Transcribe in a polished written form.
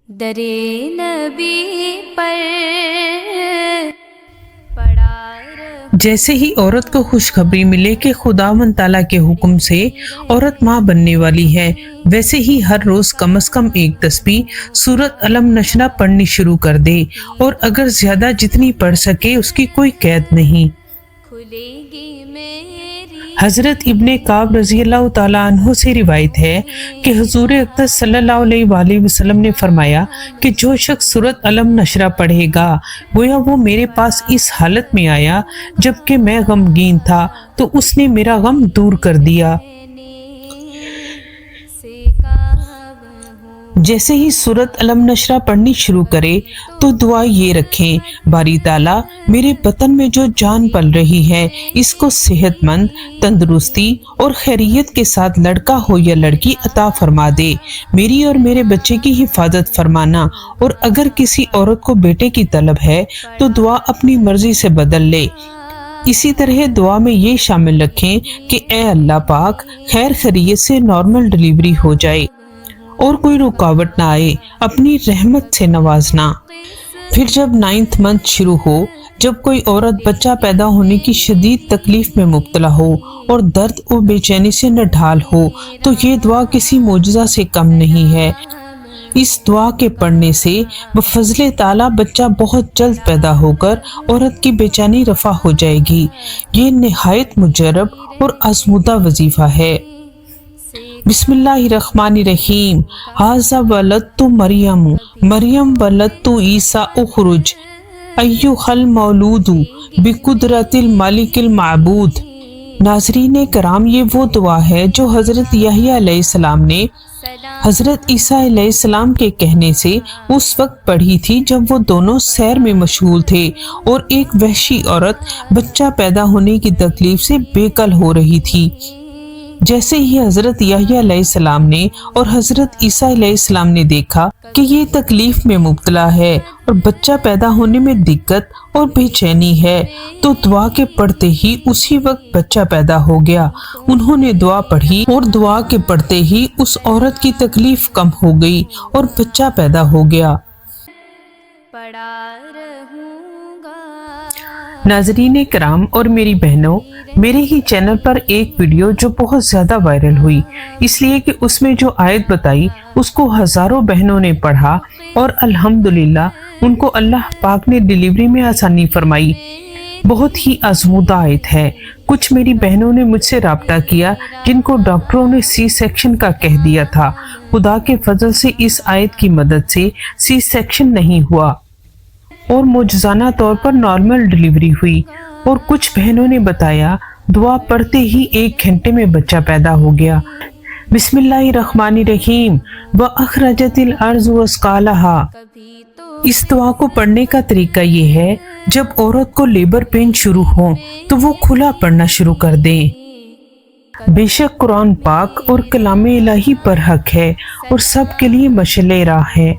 درے نبی پر پڑا رہو۔ جیسے ہی عورت کو خوشخبری ملے کہ خداوند تعالیٰ کے حکم سے عورت ماں بننے والی ہے، ویسے ہی ہر روز کم از کم ایک تسبیح سورۃ علم نشرہ پڑھنی شروع کر دے، اور اگر زیادہ جتنی پڑھ سکے اس کی کوئی قید نہیں۔ کھلے گی میری حضرت ابن کعب رضی اللہ تعالیٰ عنہ سے روایت ہے کہ حضور اقدس صلی اللہ علیہ وآلہ وسلم نے فرمایا کہ جو شخص سورۃ علم نشرہ پڑھے گا گویا وہ میرے پاس اس حالت میں آیا جبکہ میں غمگین تھا تو اس نے میرا غم دور کر دیا۔ جیسے ہی سورۃ علم نشرہ پڑھنی شروع کرے تو دعا یہ رکھیں، باری تعالیٰ میرے بطن میں جو جان پل رہی ہے اس کو صحت مند، تندرستی اور خیریت کے ساتھ لڑکا ہو یا لڑکی عطا فرما دے، میری اور میرے بچے کی حفاظت فرمانا، اور اگر کسی عورت کو بیٹے کی طلب ہے تو دعا اپنی مرضی سے بدل لے۔ اسی طرح دعا میں یہ شامل رکھیں کہ اے اللہ پاک خیر خیریت سے نارمل ڈیلیوری ہو جائے اور کوئی رکاوٹ نہ آئے، اپنی رحمت سے نوازنا۔ پھر جب 9th منتھ شروع ہو، جب کوئی عورت بچہ پیدا ہونے کی شدید تکلیف میں مبتلا ہو اور درد اور بے چینی سے نڈھال ہو تو یہ دعا کسی معجزہ سے کم نہیں ہے۔ اس دعا کے پڑھنے سے بفضل تعالیٰ بچہ بہت جلد پیدا ہو کر عورت کی بے چینی رفع ہو جائے گی۔ یہ نہایت مجرب اور آزمودہ وظیفہ ہے۔ بسم اللہ الرحمن الرحیم۔ ھذا ولدت مریم مریم ولدت عیسیٰ اخرج ایھا المولود بقدرۃ الملک المعبود۔ ناظرین کرام، یہ وہ دعا ہے جو حضرت یحییٰ علیہ السلام نے حضرت عیسیٰ علیہ السلام کے کہنے سے اس وقت پڑھی تھی جب وہ دونوں سیر میں مشغول تھے اور ایک وحشی عورت بچہ پیدا ہونے کی تکلیف سے بے کل ہو رہی تھی۔ جیسے ہی حضرت یحییٰ علیہ السلام نے اور حضرت عیسیٰ علیہ السلام نے دیکھا کہ یہ تکلیف میں مبتلا ہے اور بچہ پیدا ہونے میں دقت اور بے چینی ہے تو دعا کے پڑھتے ہی اسی وقت بچہ پیدا ہو گیا۔ انہوں نے دعا پڑھی اور دعا کے پڑھتے ہی اس عورت کی تکلیف کم ہو گئی اور بچہ پیدا ہو گیا۔ پڑا رہوں گا۔ ناظرین کرام اور میری بہنوں، میرے ہی چینل پر ایک ویڈیو جو بہت زیادہ وائرل ہوئی اس لیے کہ اس میں جو آیت بتائی اس کو ہزاروں بہنوں نے پڑھا اور الحمدللہ ان کو اللہ پاک نے ڈیلیوری میں آسانی فرمائی۔ بہت ہی آزمودہ آیت ہے۔ کچھ میری بہنوں نے مجھ سے رابطہ کیا جن کو ڈاکٹروں نے سی سیکشن کا کہہ دیا تھا۔ خدا کے فضل سے اس آیت کی مدد سے سی سیکشن نہیں ہوا اور معجزانہ طور پر نارمل ڈیلیوری ہوئی، اور کچھ بہنوں نے بتایا دعا پڑھتے ہی 1 گھنٹے میں بچہ پیدا ہو گیا۔ بسم اللہ الرحمن الرحیم۔ وَأَخْرَجَتِ الْأَرْضُ أَثْقَالَهَا۔ اس دعا کو پڑھنے کا طریقہ یہ ہے، جب عورت کو لیبر پین شروع ہو تو وہ کھلا پڑھنا شروع کر دیں۔ بے شک قرآن پاک اور کلام الہی پر حق ہے اور سب کے لیے مشعل راہ ہے۔